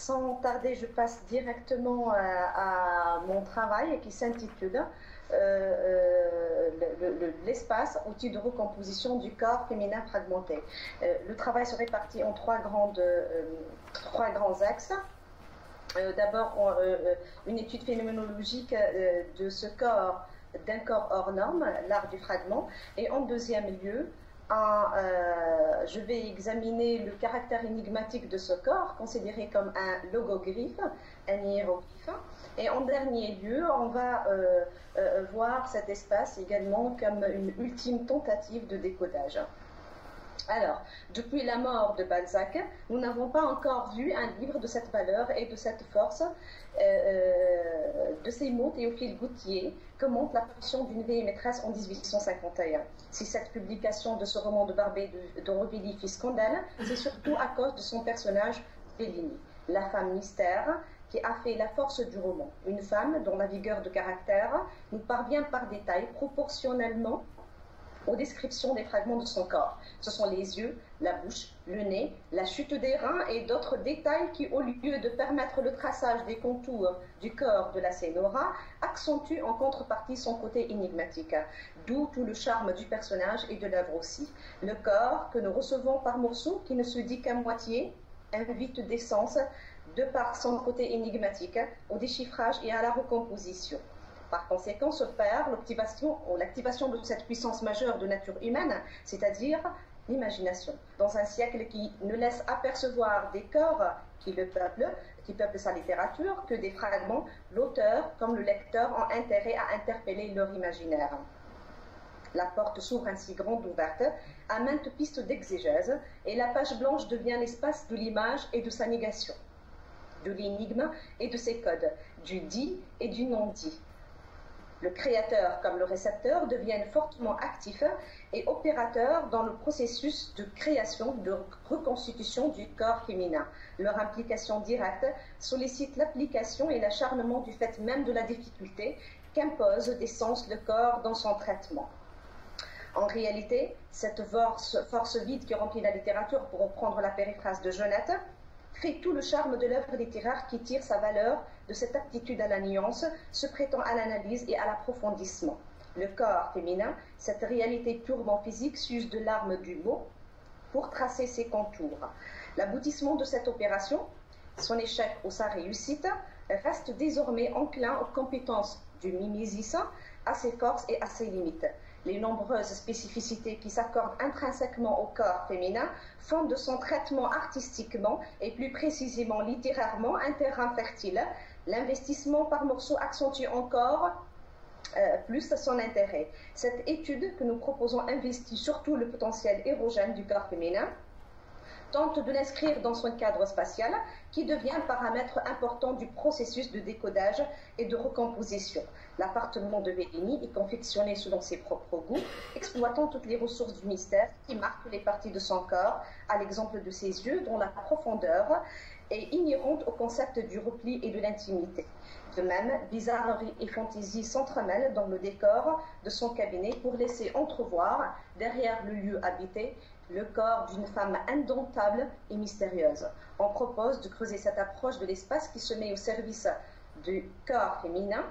sans tarder, je passe directement à mon travail qui s'intitule l'espace, outil de recomposition du corps féminin fragmenté. Le travail se répartit en trois grands axes. D'abord, une étude phénoménologique de ce corps, d'un corps hors norme, l'art du fragment, et en deuxième lieu, je vais examiner le caractère énigmatique de ce corps, considéré comme un logogriphe, un hiéroglyphe. Et en dernier lieu, on va voir cet espace également comme une ultime tentative de décodage. Alors, depuis la mort de Balzac, nous n'avons pas encore vu un livre de cette valeur et de cette force. De ces mots, Théophile Gautier commente l'apparition d'une vieille maîtresse en 1851. Si cette publication de ce roman de Barbey d'Aurevilly fit scandale, c'est surtout à cause de son personnage Bellini, la femme mystère qui a fait la force du roman. Une femme dont la vigueur de caractère nous parvient par détail proportionnellement aux descriptions des fragments de son corps. Ce sont les yeux, la bouche, le nez, la chute des reins et d'autres détails qui, au lieu de permettre le traçage des contours du corps de la Sénora, accentuent en contrepartie son côté énigmatique. D'où tout le charme du personnage et de l'œuvre aussi. Le corps que nous recevons par morceaux, qui ne se dit qu'à moitié, invite des sens, de par son côté énigmatique, au déchiffrage et à la recomposition. Par conséquent, s'opère l'activation de cette puissance majeure de nature humaine, c'est-à-dire l'imagination. Dans un siècle qui ne laisse apercevoir des corps qui peuplent sa littérature, que des fragments, l'auteur comme le lecteur ont intérêt à interpeller leur imaginaire. La porte s'ouvre ainsi grande ouverte à maintes pistes d'exégèse, et la page blanche devient l'espace de l'image et de sa négation, de l'énigme et de ses codes, du dit et du non-dit. Le créateur comme le récepteur deviennent fortement actifs et opérateurs dans le processus de création, de reconstitution du corps féminin. Leur implication directe sollicite l'application et l'acharnement du fait même de la difficulté qu'impose d'essence le corps dans son traitement. En réalité, cette force vide qui remplit la littérature, pour reprendre la périphrase de Jeunette, fait tout le charme de l'œuvre littéraire qui tire sa valeur de cette aptitude à la nuance, se prêtant à l'analyse et à l'approfondissement. Le corps féminin, cette réalité purement physique, s'use de l'arme du mot pour tracer ses contours. L'aboutissement de cette opération, son échec ou sa réussite, reste désormais enclin aux compétences du mimésis, à ses forces et à ses limites. Les nombreuses spécificités qui s'accordent intrinsèquement au corps féminin font de son traitement artistiquement et plus précisément littérairement un terrain fertile. L'investissement par morceaux accentue encore plus son intérêt. Cette étude que nous proposons investit surtout le potentiel érogène du corps féminin, tente de l'inscrire dans son cadre spatial qui devient un paramètre important du processus de décodage et de recomposition. L'appartement de Bellini est confectionné selon ses propres goûts, exploitant toutes les ressources du mystère qui marquent les parties de son corps, à l'exemple de ses yeux dont la profondeur est inhérente au concept du repli et de l'intimité. De même, bizarrerie et fantaisie s'entremêlent dans le décor de son cabinet pour laisser entrevoir, derrière le lieu habité, le corps d'une femme indomptable et mystérieuse. On propose de creuser cette approche de l'espace qui se met au service du corps féminin,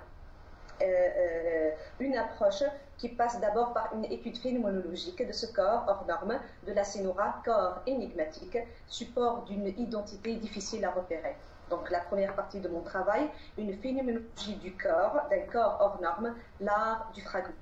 une approche qui passe d'abord par une étude phénoménologique de ce corps hors norme de la Sénora, corps énigmatique, support d'une identité difficile à repérer. Donc la première partie de mon travail, une phénoménologie du corps, d'un corps hors norme, l'art du fragment.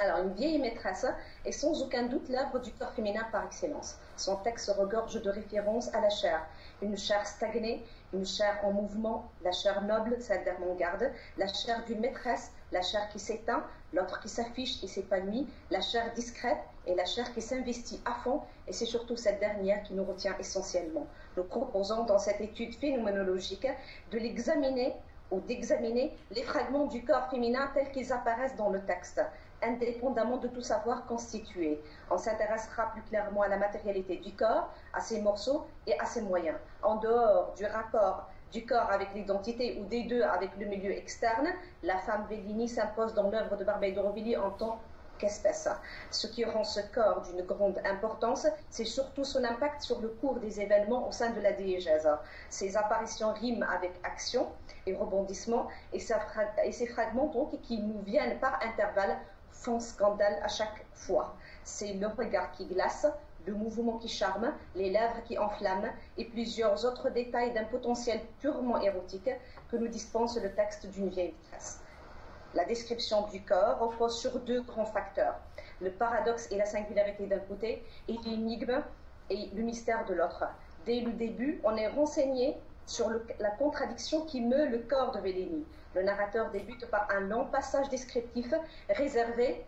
Alors, une vieille maîtresse est sans aucun doute l'œuvre du corps féminin par excellence. Son texte regorge de références à la chair. Une chair stagnée, une chair en mouvement, la chair noble, celle d'Ermengarde, la chair d'une maîtresse, la chair qui s'éteint, l'autre qui s'affiche et s'épanouit, la chair discrète et la chair qui s'investit à fond, et c'est surtout cette dernière qui nous retient essentiellement. Nous proposons dans cette étude phénoménologique de l'examiner ou d'examiner les fragments du corps féminin tels qu'ils apparaissent dans le texte, indépendamment de tout savoir constitué. On s'intéressera plus clairement à la matérialité du corps, à ses morceaux et à ses moyens. En dehors du rapport du corps avec l'identité ou des deux avec le milieu externe, la femme Bellini s'impose dans l'œuvre de Barbey d'Aurevilly en tant qu'espèce. Ce qui rend ce corps d'une grande importance, c'est surtout son impact sur le cours des événements au sein de la diégèse. Ses apparitions riment avec action et rebondissement, et ces fragments donc, qui nous viennent par intervalles font scandale à chaque fois. C'est le regard qui glace, le mouvement qui charme, les lèvres qui enflamment et plusieurs autres détails d'un potentiel purement érotique que nous dispense le texte d'une vieille maîtresse. La description du corps repose sur deux grands facteurs, le paradoxe et la singularité d'un côté et l'énigme et le mystère de l'autre. Dès le début, on est renseigné sur la contradiction qui meut le corps de Bellini. Le narrateur débute par un long passage descriptif réservé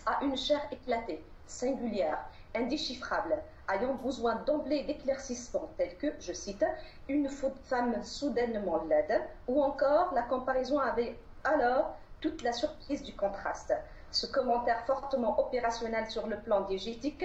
à une chair éclatée, singulière, indéchiffrable, ayant besoin d'emblée d'éclaircissements tels que, je cite, une femme soudainement laide, ou encore la comparaison avec alors toute la surprise du contraste. Ce commentaire fortement opérationnel sur le plan diégétique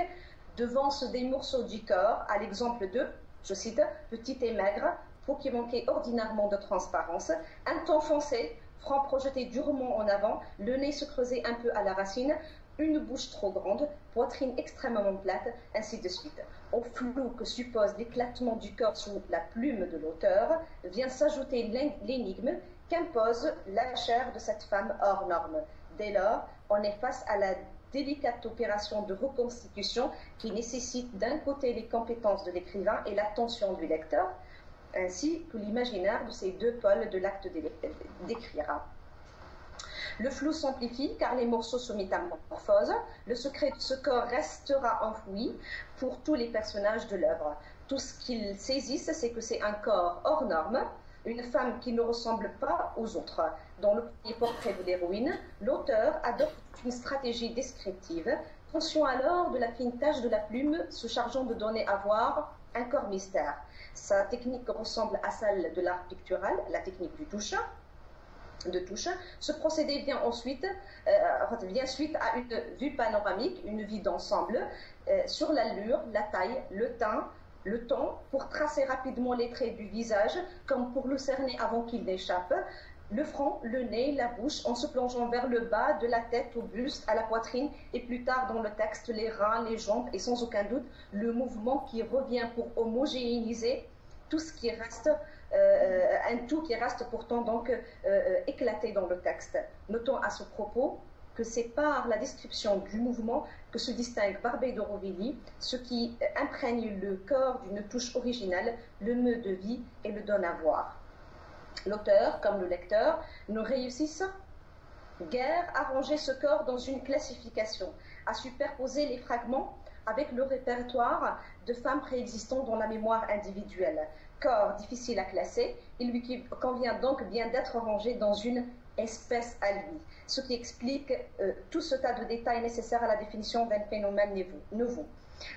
devance des morceaux du corps, à l'exemple de, je cite, petit et maigre, peau qui manquait ordinairement de transparence, un teint foncé, front projeté durement en avant, le nez se creusait un peu à la racine, une bouche trop grande, poitrine extrêmement plate, ainsi de suite. Au flou que suppose l'éclatement du corps sous la plume de l'auteur, vient s'ajouter l'énigme qu'impose la chair de cette femme hors norme. Dès lors, on est face à la délicate opération de reconstitution qui nécessite d'un côté les compétences de l'écrivain et l'attention du lecteur, ainsi que l'imaginaire de ces deux pôles de l'acte d'écrire. Le flou s'amplifie car les morceaux se métamorphosent. Le secret de ce corps restera enfoui pour tous les personnages de l'œuvre. Tout ce qu'ils saisissent, c'est que c'est un corps hors norme, une femme qui ne ressemble pas aux autres. Dans le premier portrait de l'héroïne, l'auteur adopte une stratégie descriptive, conscient alors de la fine tache de la plume se chargeant de donner à voir un corps mystère. Sa technique ressemble à celle de l'art pictural, la technique du touche. Ce procédé vient suite à une vue panoramique, une vue d'ensemble, sur l'allure, la taille, le teint, le ton, pour tracer rapidement les traits du visage, comme pour le cerner avant qu'il n'échappe, le front, le nez, la bouche, en se plongeant vers le bas, de la tête au buste, à la poitrine, et plus tard dans le texte, les reins, les jambes, et sans aucun doute, le mouvement qui revient pour homogénéiser tout ce qui reste, un tout qui reste pourtant donc éclaté dans le texte. Notons à ce propos que c'est par la description du mouvement que se distingue Barbey d'Aurevilly, ce qui imprègne le corps d'une touche originale, le meut de vie et le donne à voir. L'auteur, comme le lecteur, ne réussissent guère à ranger ce corps dans une classification, à superposer les fragments avec le répertoire de femmes préexistant dans la mémoire individuelle. Corps difficile à classer, il lui convient donc bien d'être rangé dans une espèce à lui, ce qui explique tout ce tas de détails nécessaires à la définition d'un phénomène nouveau.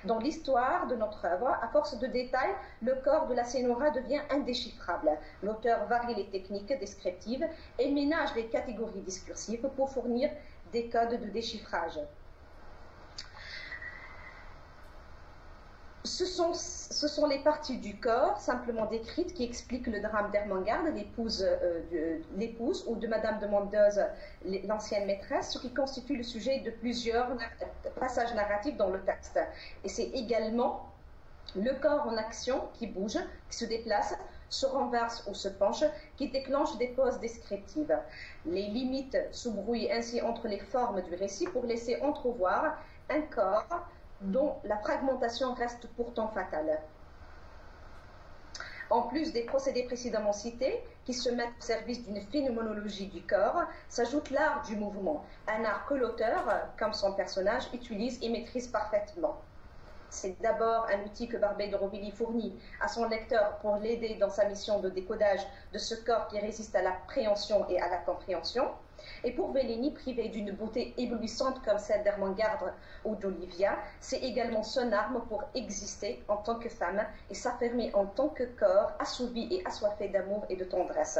Dans l'histoire de notre œuvre, à force de détails, le corps de la Sénora devient indéchiffrable. L'auteur varie les techniques descriptives et ménage les catégories discursives pour fournir des codes de déchiffrage. Ce sont les parties du corps simplement décrites qui expliquent le drame d'Ermengarde, l'épouse ou de Madame de Mondeuse, l'ancienne maîtresse, ce qui constitue le sujet de plusieurs passages narratifs dans le texte. Et c'est également le corps en action qui bouge, qui se déplace, se renverse ou se penche, qui déclenche des pauses descriptives. Les limites se brouillent ainsi entre les formes du récit pour laisser entrevoir un corps dont la fragmentation reste pourtant fatale. En plus des procédés précédemment cités, qui se mettent au service d'une phénoménologie du corps, s'ajoute l'art du mouvement, un art que l'auteur, comme son personnage, utilise et maîtrise parfaitement. C'est d'abord un outil que Barbey d'Aurevilly fournit à son lecteur pour l'aider dans sa mission de décodage de ce corps qui résiste à l'appréhension et à la compréhension. Et pour Bellini, privé d'une beauté éblouissante comme celle d'Ermengarde ou d'Olivia, c'est également son arme pour exister en tant que femme et s'affirmer en tant que corps assouvi et assoiffé d'amour et de tendresse.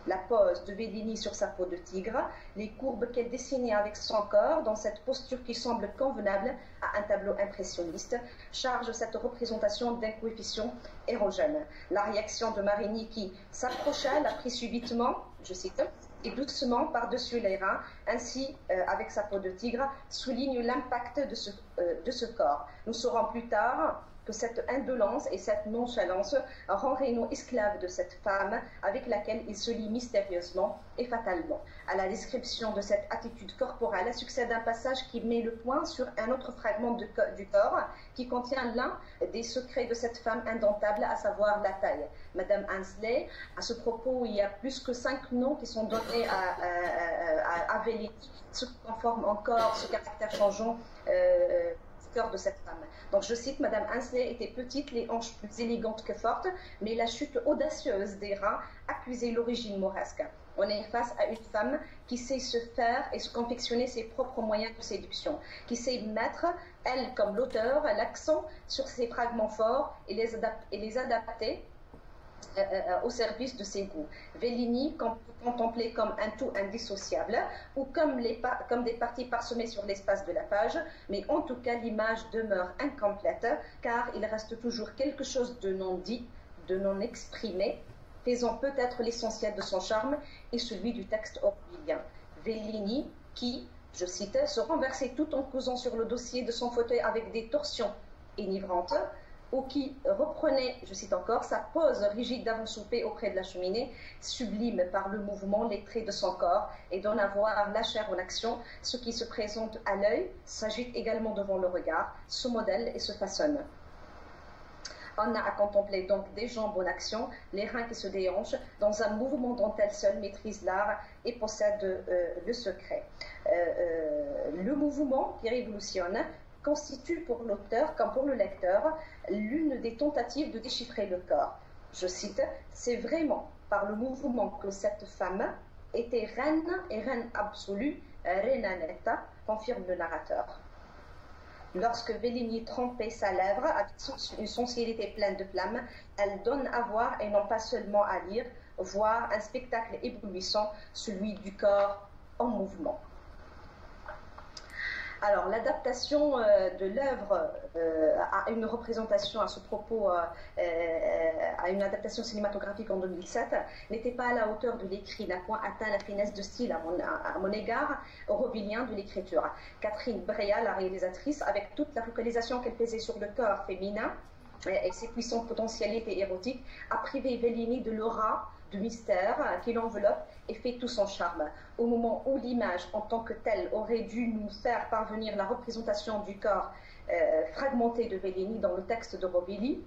La pose de Bellini sur sa peau de tigre, les courbes qu'elle dessinait avec son corps dans cette posture qui semble convenable à un tableau impressionniste, charge cette représentation d'un coefficient érogène. La réaction de Marigny qui s'approcha l'a pris subitement, je cite, et doucement par-dessus les reins, ainsi avec sa peau de tigre, souligne l'impact de ce corps. Nous saurons plus tard que cette indolence et cette nonchalance rend Reynaud esclave de cette femme avec laquelle il se lie mystérieusement et fatalement. À la description de cette attitude corporelle succède un passage qui met le point sur un autre fragment du corps qui contient l'un des secrets de cette femme indomptable, à savoir la taille. Madame Ansley, à ce propos, il y a plus que 5 noms qui sont donnés à Véline, ce qui conforme encore ce caractère changeant de cette femme. Donc je cite, Madame Ansley était petite, les hanches plus élégantes que fortes, mais la chute audacieuse des reins accusait l'origine mauresque. On est face à une femme qui sait se faire et se confectionner ses propres moyens de séduction, qui sait mettre, elle comme l'auteur, l'accent sur ses fragments forts et les adapter au service de ses goûts. Vellini contemplé comme un tout indissociable ou comme des parties parsemées sur l'espace de la page, mais en tout cas l'image demeure incomplète car il reste toujours quelque chose de non dit, de non exprimé, faisant peut-être l'essentiel de son charme et celui du texte orwellien. Vellini qui, je cite, se renversait tout en causant sur le dossier de son fauteuil avec des torsions enivrantes, ou qui reprenait, je cite encore, sa pose rigide d'avant-souper auprès de la cheminée, sublime par le mouvement les traits de son corps et donne à voir la chair en action, ce qui se présente à l'œil s'agite également devant le regard, se modèle et se façonne. On a à contempler donc des jambes en action, les reins qui se déhanchent, dans un mouvement dont elle seule maîtrise l'art et possède le secret. Le mouvement qui révolutionne constitue pour l'auteur comme pour le lecteur l'une des tentatives de déchiffrer le corps. Je cite, « C'est vraiment par le mouvement que cette femme était reine et reine absolue, reina netta », confirme le narrateur. Lorsque Vellini trempait sa lèvre avec une sensibilité pleine de flammes, elle donne à voir et non pas seulement à lire, voir un spectacle éblouissant, celui du corps en mouvement. Alors, l'adaptation de l'œuvre à une représentation à ce propos, à une adaptation cinématographique en 2007, n'était pas à la hauteur de l'écrit, n'a point atteint la finesse de style à mon égard, orwellien de l'écriture. Catherine Breillat, la réalisatrice, avec toute la focalisation qu'elle faisait sur le corps féminin et ses puissantes potentialités érotiques, a privé Vellini de l'aura, du mystère qui l'enveloppe et fait tout son charme. Au moment où l'image en tant que telle aurait dû nous faire parvenir la représentation du corps fragmenté de Vellini dans le texte de Rovelli,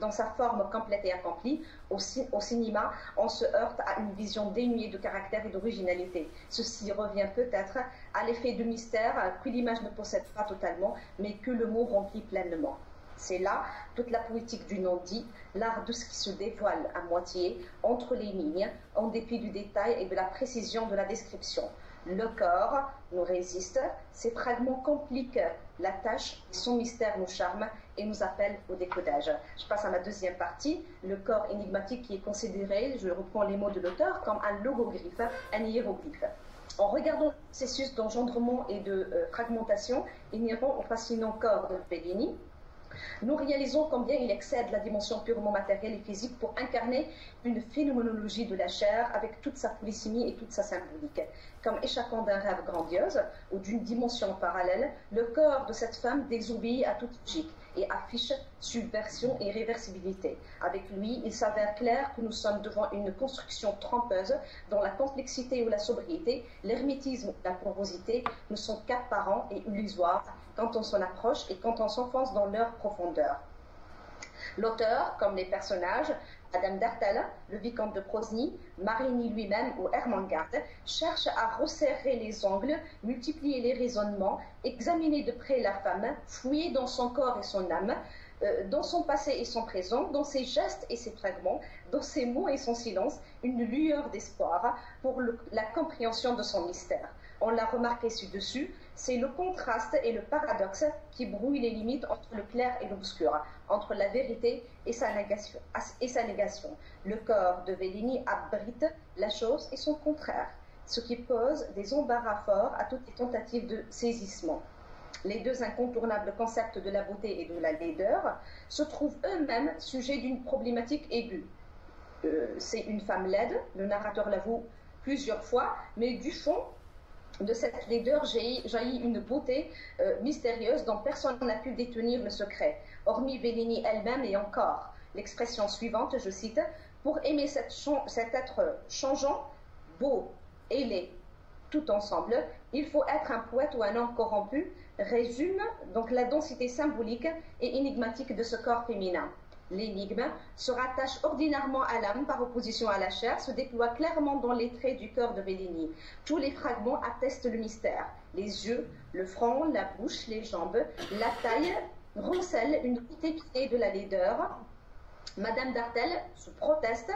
dans sa forme complète et accomplie, au cinéma, on se heurte à une vision dénuée de caractère et d'originalité. Ceci revient peut-être à l'effet de mystère que l'image ne possède pas totalement, mais que le mot remplit pleinement. C'est là toute la poétique du non-dit, l'art de ce qui se dévoile à moitié, entre les lignes, en dépit du détail et de la précision de la description. Le corps nous résiste, ses fragments compliquent la tâche, son mystère nous charme et nous appelle au décodage. Je passe à ma deuxième partie, le corps énigmatique qui est considéré, je reprends les mots de l'auteur, comme un logogriphe, un hiéroglyphe. En regardant le processus d'engendrement et de fragmentation inhérent au fascinant corps de Vellini, nous réalisons combien il excède la dimension purement matérielle et physique pour incarner une phénoménologie de la chair avec toute sa polysémie et toute sa symbolique. Comme échappant d'un rêve grandiose ou d'une dimension parallèle, le corps de cette femme désobéit à toute logique et affiche subversion et réversibilité. Avec lui, il s'avère clair que nous sommes devant une construction trompeuse dont la complexité ou la sobriété, l'hermétisme ou la porosité ne sont qu'apparents et illusoires quand on s'en approche et quand on s'enfonce dans leur profondeur. L'auteur, comme les personnages, Madame Dartel, le vicomte de Prosny, Marigny lui-même ou Ermengarde, cherche à resserrer les angles, multiplier les raisonnements, examiner de près la femme, fouiller dans son corps et son âme, dans son passé et son présent, dans ses gestes et ses fragments, dans ses mots et son silence, une lueur d'espoir pour la compréhension de son mystère. On l'a remarqué ci-dessus, c'est le contraste et le paradoxe qui brouillent les limites entre le clair et l'obscur, entre la vérité et sa négation. Le corps de Vellini abrite la chose et son contraire, ce qui pose des embarras forts à toutes les tentatives de saisissement. Les deux incontournables concepts de la beauté et de la laideur se trouvent eux-mêmes sujets d'une problématique aiguë. C'est une femme laide, le narrateur l'avoue plusieurs fois, mais du fond de cette laideur jaillit une beauté mystérieuse dont personne n'a pu détenir le secret, hormis Bellini elle-même et encore. L'expression suivante, je cite, pour aimer cet être changeant, beau et laid, tout ensemble, il faut être un poète ou un homme corrompu, résume donc la densité symbolique et énigmatique de ce corps féminin. L'énigme se rattache ordinairement à l'âme par opposition à la chair, se déploie clairement dans les traits du corps de Bellini. Tous les fragments attestent le mystère. Les yeux, le front, la bouche, les jambes, la taille recèlent une épinée de la laideur. Madame d'Artel se proteste,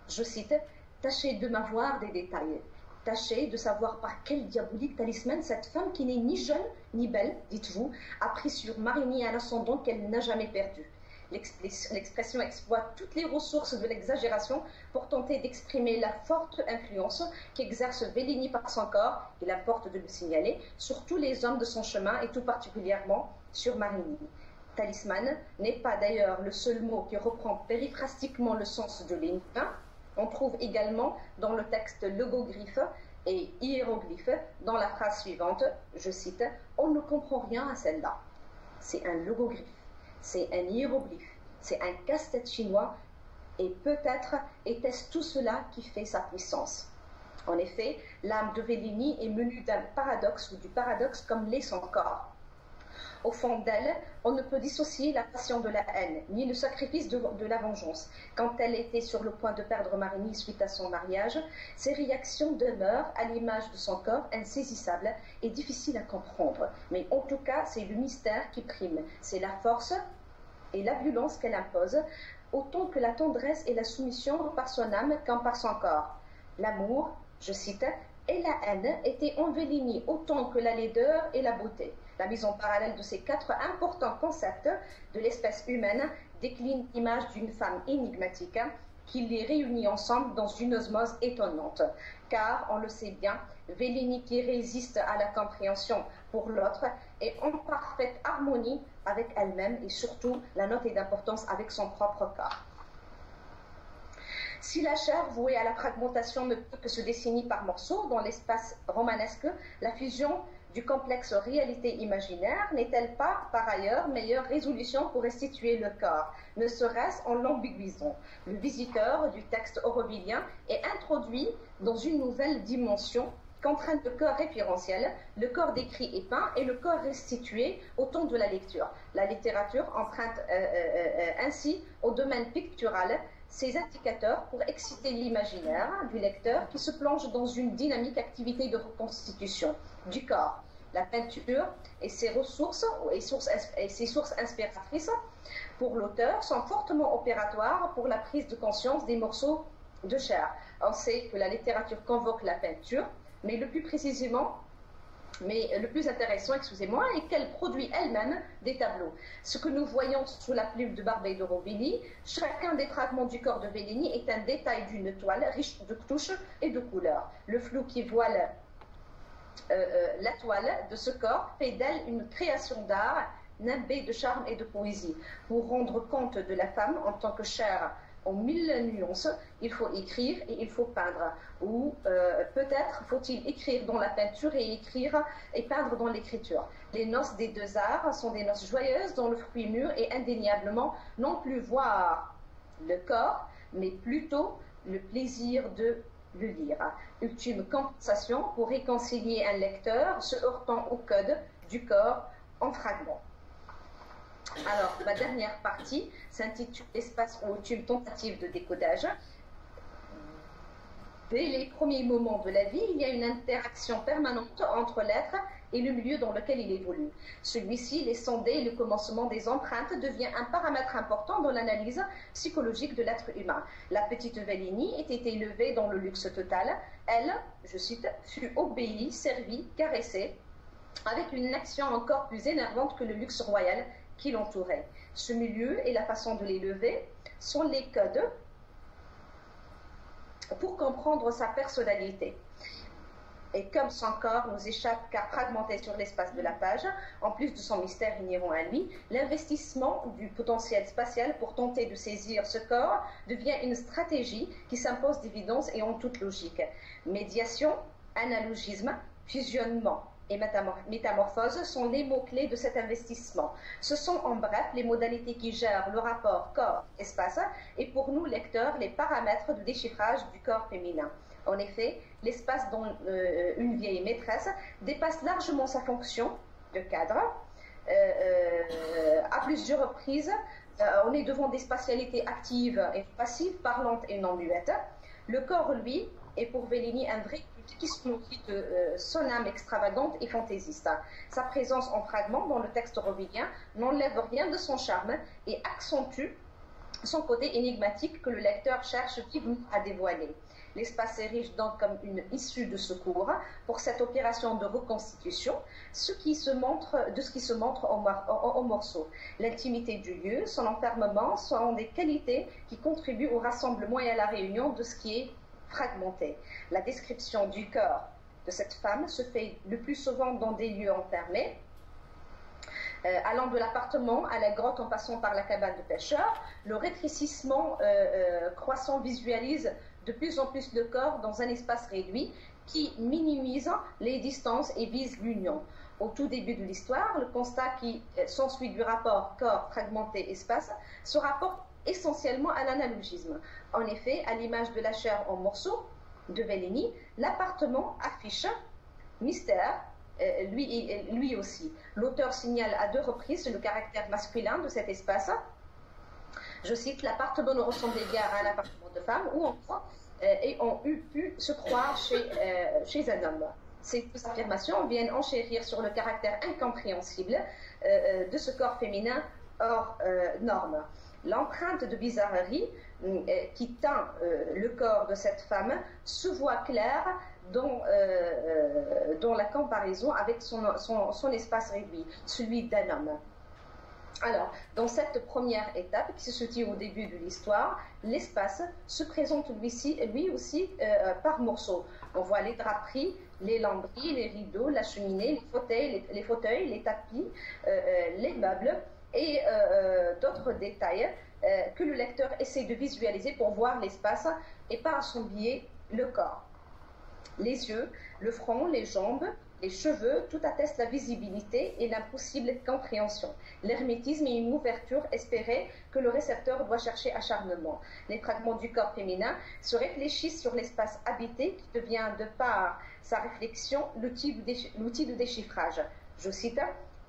je cite, « Tâchez de m'avoir des détails. Tâchez de savoir par quel diabolique talisman cette femme qui n'est ni jeune ni belle, dites-vous, a pris sur Marigny un ascendant qu'elle n'a jamais perdu. » L'expression exploite toutes les ressources de l'exagération pour tenter d'exprimer la forte influence qu'exerce Bellini par son corps, il importe de le signaler, sur tous les hommes de son chemin et tout particulièrement sur Marigny. Talisman n'est pas d'ailleurs le seul mot qui reprend périphrastiquement le sens de l'énigme. On trouve également dans le texte logogriphe et hiéroglyphe dans la phrase suivante, je cite, « On ne comprend rien à celle-là. » C'est un logogriphe. C'est un hiéroglyphe, c'est un casse-tête chinois, et peut-être était-ce tout cela qui fait sa puissance. En effet, l'âme de Bellini est menue d'un paradoxe ou du paradoxe comme l'est son corps. Au fond d'elle, on ne peut dissocier la passion de la haine, ni le sacrifice de la vengeance. Quand elle était sur le point de perdre Marigny suite à son mariage, ses réactions demeurent, à l'image de son corps, insaisissables et difficiles à comprendre. Mais en tout cas, c'est le mystère qui prime. C'est la force et la violence qu'elle impose, autant que la tendresse et la soumission par son âme qu'en par son corps. L'amour, je cite, et la haine étaient en Bellini autant que la laideur et la beauté. La mise en parallèle de ces quatre importants concepts de l'espèce humaine décline l'image d'une femme énigmatique qui les réunit ensemble dans une osmose étonnante. Car, on le sait bien, Bellini qui résiste à la compréhension pour l'autre est en parfaite harmonie avec elle-même et surtout la note est d'importance avec son propre corps. Si la chair vouée à la fragmentation ne peut que se dessiner par morceaux dans l'espace romanesque, la fusion du complexe réalité imaginaire n'est-elle pas, par ailleurs, meilleure résolution pour restituer le corps, ne serait-ce en l'ambiguisant? Le visiteur du texte aurovillien est introduit dans une nouvelle dimension qu'entraîne le corps référentiel, le corps décrit et peint et le corps restitué au temps de la lecture. La littérature emprunte ainsi au domaine pictural ces indicateurs pour exciter l'imaginaire du lecteur qui se plonge dans une dynamique activité de reconstitution du corps. La peinture et ses ressources et ses sources inspiratrices pour l'auteur sont fortement opératoires pour la prise de conscience des morceaux de chair. On sait que la littérature convoque la peinture, mais le plus précisément, le plus intéressant, excusez-moi, est qu'elle produit elle-même des tableaux. Ce que nous voyons sous la plume de Barbey de Rovelli, chacun des fragments du corps de Bellini est un détail d'une toile riche de touches et de couleurs. Le flou qui voile la toile de ce corps fait d'elle une création d'art, nimbée de charme et de poésie. Pour rendre compte de la femme en tant que chair en mille nuances, il faut écrire et il faut peindre. Ou peut-être faut-il écrire dans la peinture et écrire et peindre dans l'écriture. Les noces des deux arts sont des noces joyeuses dont le fruit mûr est indéniablement non plus voir le corps, mais plutôt le plaisir de le lire. Ultime compensation pour réconcilier un lecteur se heurtant au code du corps en fragments. Alors, ma dernière partie s'intitule Espace ou ultime tentative de décodage. Dès les premiers moments de la vie, il y a une interaction permanente entre l'être et le milieu dans lequel il évolue. Celui-ci, les sonder le commencement des empreintes, devient un paramètre important dans l'analyse psychologique de l'être humain. La petite Bellini était élevée dans le luxe total. Elle, je cite, fut obéie, servie, caressée, avec une action encore plus énervante que le luxe royal qui l'entourait. Ce milieu et la façon de l'élever sont les codes pour comprendre sa personnalité. Et comme son corps nous échappe car fragmenté sur l'espace de la page, en plus de son mystère inhérent à lui, l'investissement du potentiel spatial pour tenter de saisir ce corps devient une stratégie qui s'impose d'évidence et en toute logique. Médiation, analogisme, fusionnement et métamorphose sont les mots-clés de cet investissement. Ce sont en bref les modalités qui gèrent le rapport corps-espace et pour nous lecteurs les paramètres de déchiffrage du corps féminin. En effet, l'espace dont une vieille maîtresse dépasse largement sa fonction de cadre. À plusieurs reprises, on est devant des spatialités actives et passives, parlantes et non muettes. Le corps, lui, est pour Bellini un vrai culte qui se nourrit de son âme extravagante et fantaisiste. Sa présence en fragments dans le texte robilien n'enlève rien de son charme et accentue son côté énigmatique que le lecteur cherche vivement à dévoiler. L'espace érige donc comme une issue de secours pour cette opération de reconstitution, de ce qui se montre au morceau. L'intimité du lieu, son enfermement sont des qualités qui contribuent au rassemblement et à la réunion de ce qui est fragmenté. La description du corps de cette femme se fait le plus souvent dans des lieux enfermés, allant de l'appartement à la grotte en passant par la cabane de pêcheurs. Le rétrécissement croissant visualise de plus en plus le corps dans un espace réduit qui minimise les distances et vise l'union. Au tout début de l'histoire, le constat qui s'ensuit du rapport corps fragmenté-espace se rapporte essentiellement à l'analogisme. En effet, à l'image de la chair en morceaux de Bellini, l'appartement affiche mystère, lui aussi. L'auteur signale à deux reprises le caractère masculin de cet espace. Je cite, l'appartement ne ressemblait guère à un appartement de femme ou enfant et ont pu se croire chez un homme. Ces deux affirmations viennent enchérir sur le caractère incompréhensible de ce corps féminin hors norme. L'empreinte de bizarrerie qui teint le corps de cette femme se voit claire dans la comparaison avec son espace réduit, celui d'un homme. Alors, dans cette première étape qui se situe au début de l'histoire, l'espace se présente lui aussi par morceaux. On voit les draperies, les lambris, les rideaux, la cheminée, les fauteuils, les tapis, les meubles et d'autres détails que le lecteur essaie de visualiser pour voir l'espace et par son biais le corps. Les yeux, le front, les jambes, les cheveux, tout atteste la visibilité et l'impossible compréhension. L'hermétisme est une ouverture espérée que le récepteur doit chercher acharnement. Les fragments du corps féminin se réfléchissent sur l'espace habité qui devient de par sa réflexion l'outil de déchiffrage. Je cite,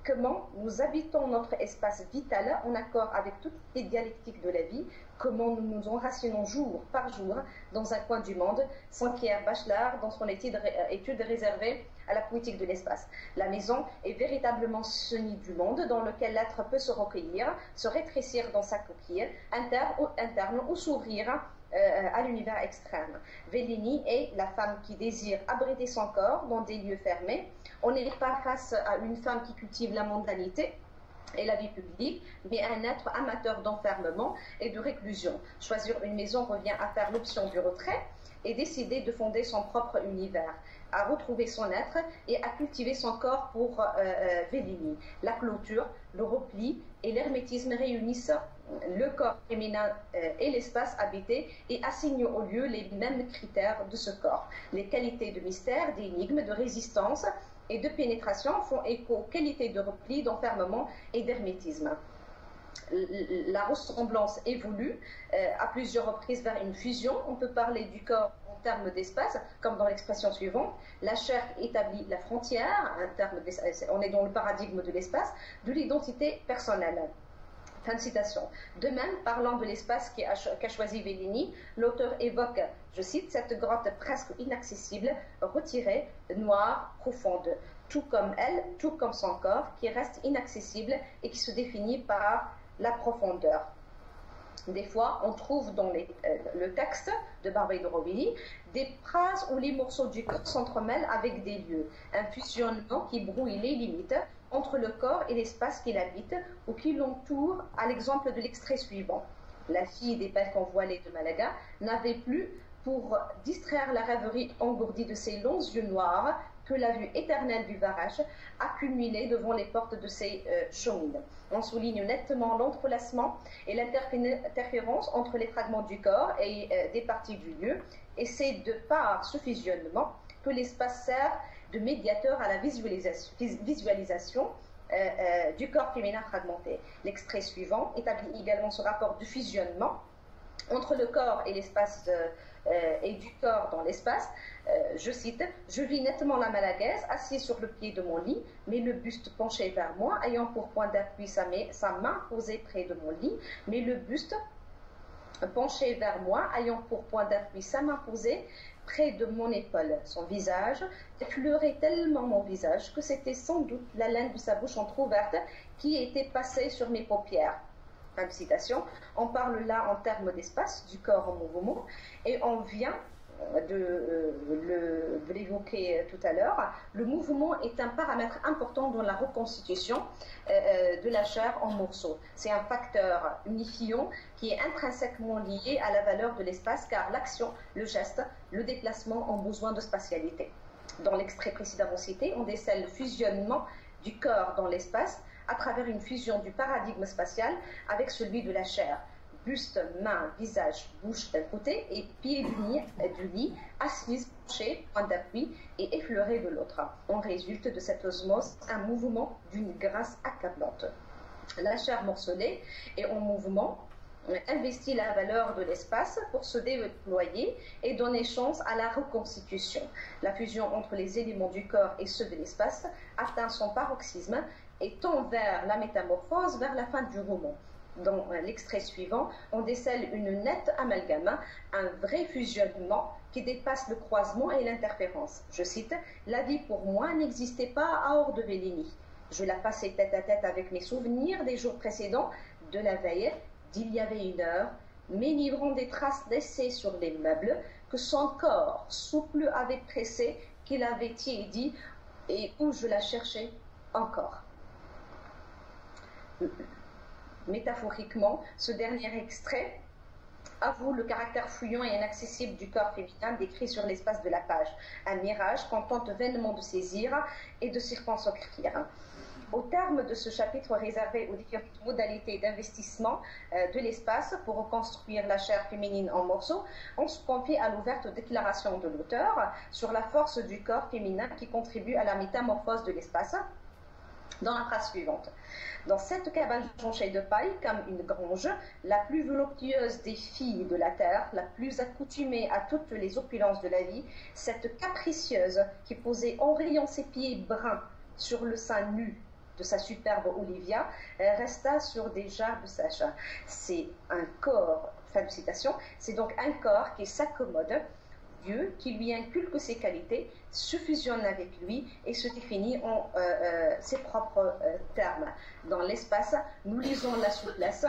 « Comment nous habitons notre espace vital en accord avec toutes les dialectiques de la vie, comment nous nous enracinons jour par jour dans un coin du monde, sans Pierre Bachelard dans son étude réservée à la poétique de l'espace. La maison est véritablement ce nid du monde dans lequel l'être peut se recueillir, se rétrécir dans sa coquille, interne ou s'ouvrir à l'univers extrême. Bellini est la femme qui désire abriter son corps dans des lieux fermés. On n'est pas face à une femme qui cultive la mondanité et la vie publique, mais un être amateur d'enfermement et de réclusion. Choisir une maison revient à faire l'option du retrait et décider de fonder son propre univers, à retrouver son être et à cultiver son corps pour Bellini. La clôture, le repli et l'hermétisme réunissent le corps féminin et l'espace habité et assignent au lieu les mêmes critères de ce corps. Les qualités de mystère, d'énigme, de résistance et de pénétration font écho aux qualités de repli, d'enfermement et d'hermétisme. La ressemblance évolue à plusieurs reprises vers une fusion. On peut parler du corps en termes d'espace, comme dans l'expression suivante. La chair établit la frontière, on est dans le paradigme de l'espace, de l'identité personnelle. Fin de citation. De même, parlant de l'espace qu'a choisi Bellini, l'auteur évoque, je cite, cette grotte presque inaccessible, retirée, noire, profonde, tout comme elle, tout comme son corps, qui reste inaccessible et qui se définit par la profondeur. Des fois, on trouve dans le texte de Barbey de Robilly des phrases où les morceaux du corps s'entremêlent avec des lieux, un fusionnement qui brouille les limites entre le corps et l'espace qu'il habite ou qui l'entoure, à l'exemple de l'extrait suivant. La fille des balcons voilés de Malaga n'avait plus pour distraire la rêverie engourdie de ces longs yeux noirs que la vue éternelle du Varach accumulait devant les portes de ces chemins. On souligne nettement l'entrelacement et l'interférence entre les fragments du corps et des parties du lieu, et c'est de par ce fusionnement que l'espace sert de médiateur à la visualisation du corps féminin fragmenté. L'extrait suivant établit également ce rapport de fusionnement entre le corps et l'espace et du corps dans l'espace. Je cite: je vis nettement la malagaise assise sur le pied de mon lit, mais le buste penché vers moi, ayant pour point d'appui sa main posée près de mon lit, mais le buste penché vers moi, ayant pour point d'appui sa main posée près de mon épaule. Son visage effleurait tellement mon visage que c'était sans doute la laine de sa bouche entrouverte qui était passée sur mes paupières. Fin de citation. On parle là en termes d'espace, du corps en mouvement, et on vient de l'évoquer tout à l'heure. Le mouvement est un paramètre important dans la reconstitution de la chair en morceaux. C'est un facteur unifiant qui est intrinsèquement lié à la valeur de l'espace, car l'action, le geste, le déplacement ont besoin de spatialité. Dans l'extrait précédemment cité, on décèle le fusionnement du corps dans l'espace à travers une fusion du paradigme spatial avec celui de la chair. Buste, main, visage, bouche d'un côté et pied du lit, assise, penchée, point d'appui et effleuré de l'autre. On résulte de cette osmose un mouvement d'une grâce accablante. La chair morcelée est en mouvement, investit la valeur de l'espace pour se déployer et donner chance à la reconstitution. La fusion entre les éléments du corps et ceux de l'espace atteint son paroxysme et tend vers la métamorphose vers la fin du roman. Dans l'extrait suivant, on décèle une nette amalgame, un vrai fusionnement qui dépasse le croisement et l'interférence. Je cite: la vie pour moi n'existait pas hors de Bellini. Je la passais tête à tête avec mes souvenirs des jours précédents, de la veille, d'il y avait une heure, m'énivrant des traces d'essai sur les meubles que son corps souple avait pressé, qu'il avait tiédi et où je la cherchais encore. Métaphoriquement, ce dernier extrait avoue le caractère fouillant et inaccessible du corps féminin décrit sur l'espace de la page, un mirage qu'on tente vainement de saisir et de circonscrire. Au terme de ce chapitre réservé aux différentes modalités d'investissement de l'espace pour reconstruire la chair féminine en morceaux, on se confie à l'ouverte déclaration de l'auteur sur la force du corps féminin qui contribue à la métamorphose de l'espace, dans la phrase suivante. Dans cette cabane jonchée de paille, comme une grange, la plus voluptueuse des filles de la terre, la plus accoutumée à toutes les opulences de la vie, cette capricieuse qui posait en riant ses pieds bruns sur le sein nu de sa superbe Olivia, resta sur des jarbes sèches. C'est un corps, fin de citation, c'est donc un corps qui s'accommode, Dieu, qui lui inculque ses qualités, se fusionne avec lui et se définit en ses propres termes. Dans l'espace, nous lisons la souplesse,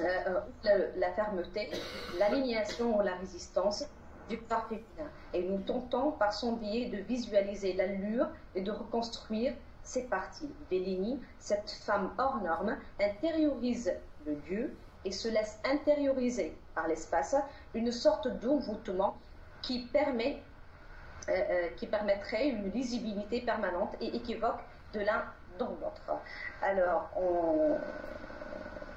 la fermeté, l'alignation ou la résistance du corps féminin. Et nous tentons par son biais de visualiser l'allure et de reconstruire ses parties. Bellini, cette femme hors norme, intériorise le Dieu et se laisse intérioriser par l'espace une sorte d'envoûtement qui permettrait une lisibilité permanente et équivoque de l'un dans l'autre. Alors,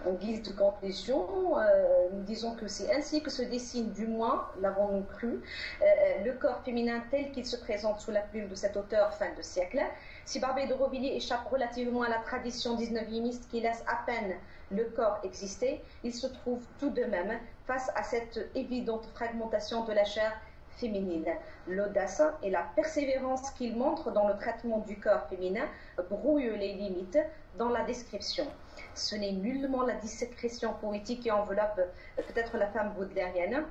en guise de conclusion, nous disons que c'est ainsi que se dessine, du moins, l'avons-nous cru, le corps féminin tel qu'il se présente sous la plume de cet auteur fin de siècle. Si Barbey d'Aurevilliers échappe relativement à la tradition 19e qui laisse à peine le corps exister, il se trouve tout de même face à cette évidente fragmentation de la chair féminine. L'audace et la persévérance qu'il montre dans le traitement du corps féminin brouillent les limites dans la description. Ce n'est nullement la dissécrétion poétique qui enveloppe peut-être la femme baudelairienne,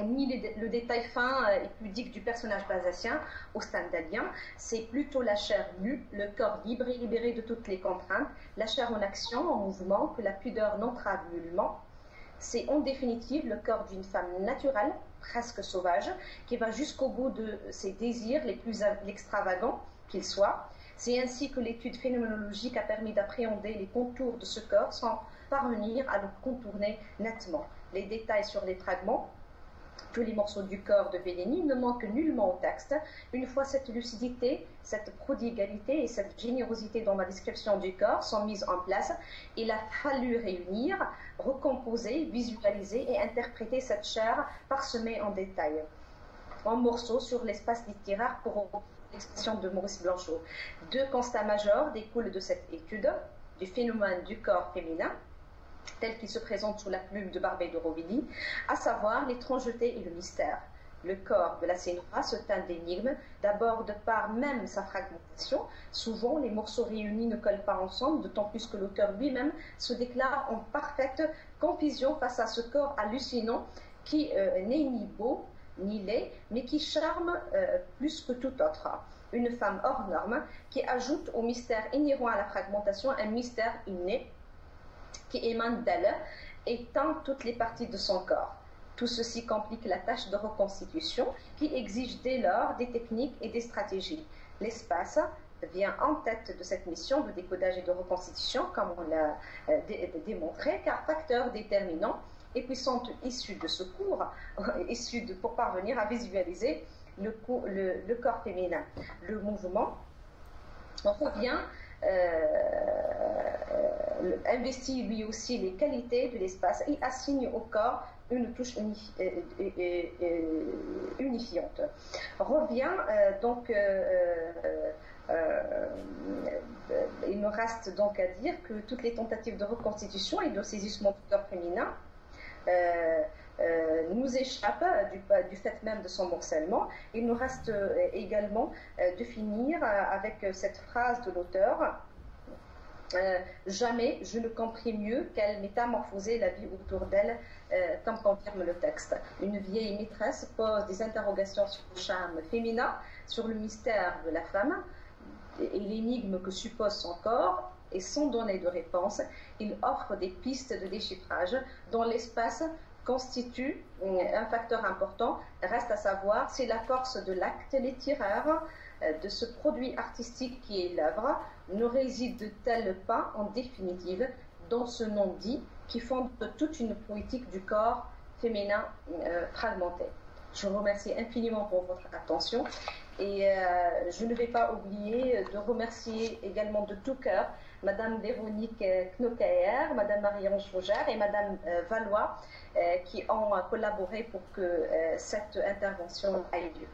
ni le détail fin et pudique du personnage basacien au stendhalien. C'est plutôt la chair nue, le corps libre et libéré de toutes les contraintes, la chair en action, en mouvement, que la pudeur n'entrave nullement. C'est en définitive le corps d'une femme naturelle, presque sauvage, qui va jusqu'au bout de ses désirs les plus extravagants qu'ils soient. C'est ainsi que l'étude phénoménologique a permis d'appréhender les contours de ce corps sans parvenir à le contourner nettement. Les détails sur les fragments Tous les morceaux du corps de Bellini ne manquent nullement au texte. Une fois cette lucidité, cette prodigalité et cette générosité dans la description du corps sont mises en place, il a fallu réunir, recomposer, visualiser et interpréter cette chair parsemée en détail, en morceaux sur l'espace littéraire pour l'expression de Maurice Blanchot. Deux constats majeurs découlent de cette étude du phénomène du corps féminin tel qu'il se présente sous la plume de Barbey d'Aurevilly, à savoir l'étrangeté et le mystère. Le corps de la Sénora se teint d'énigmes, d'abord de par même sa fragmentation. Souvent, les morceaux réunis ne collent pas ensemble, d'autant plus que l'auteur lui-même se déclare en parfaite confusion face à ce corps hallucinant qui n'est ni beau ni laid, mais qui charme plus que tout autre. Une femme hors norme qui ajoute au mystère inhérent à la fragmentation un mystère inné qui émane d'elle et teint toutes les parties de son corps. Tout ceci complique la tâche de reconstitution qui exige dès lors des techniques et des stratégies. L'espace vient en tête de cette mission de décodage et de reconstitution, comme on l'a démontré, car facteur déterminant et puissante issue de secours, pour parvenir à visualiser le corps féminin. Le mouvement, on revient investit lui aussi les qualités de l'espace et assigne au corps une touche unifiante. Revient donc, il me reste donc à dire que toutes les tentatives de reconstitution et de saisissement du corps féminin nous échappent du fait même de son morcellement. Il nous reste également de finir avec cette phrase de l'auteur. Jamais je ne compris mieux qu'elle métamorphosait la vie autour d'elle, comme confirme le texte. Une vieille maîtresse pose des interrogations sur le charme féminin, sur le mystère de la femme et l'énigme que suppose son corps, et sans donner de réponse, il offre des pistes de déchiffrage dont l'espace constitue un facteur important. Reste à savoir si la force de l'acte littéraire, de ce produit artistique qui est l'œuvre, ne réside-t-elle pas en définitive dans ce non-dit qui fonde toute une poétique du corps féminin fragmenté. Je vous remercie infiniment pour votre attention et je ne vais pas oublier de remercier également de tout cœur Madame Véronique Knocaer, Madame Marie-Ange Rougère et Madame Valois qui ont collaboré pour que cette intervention ait lieu.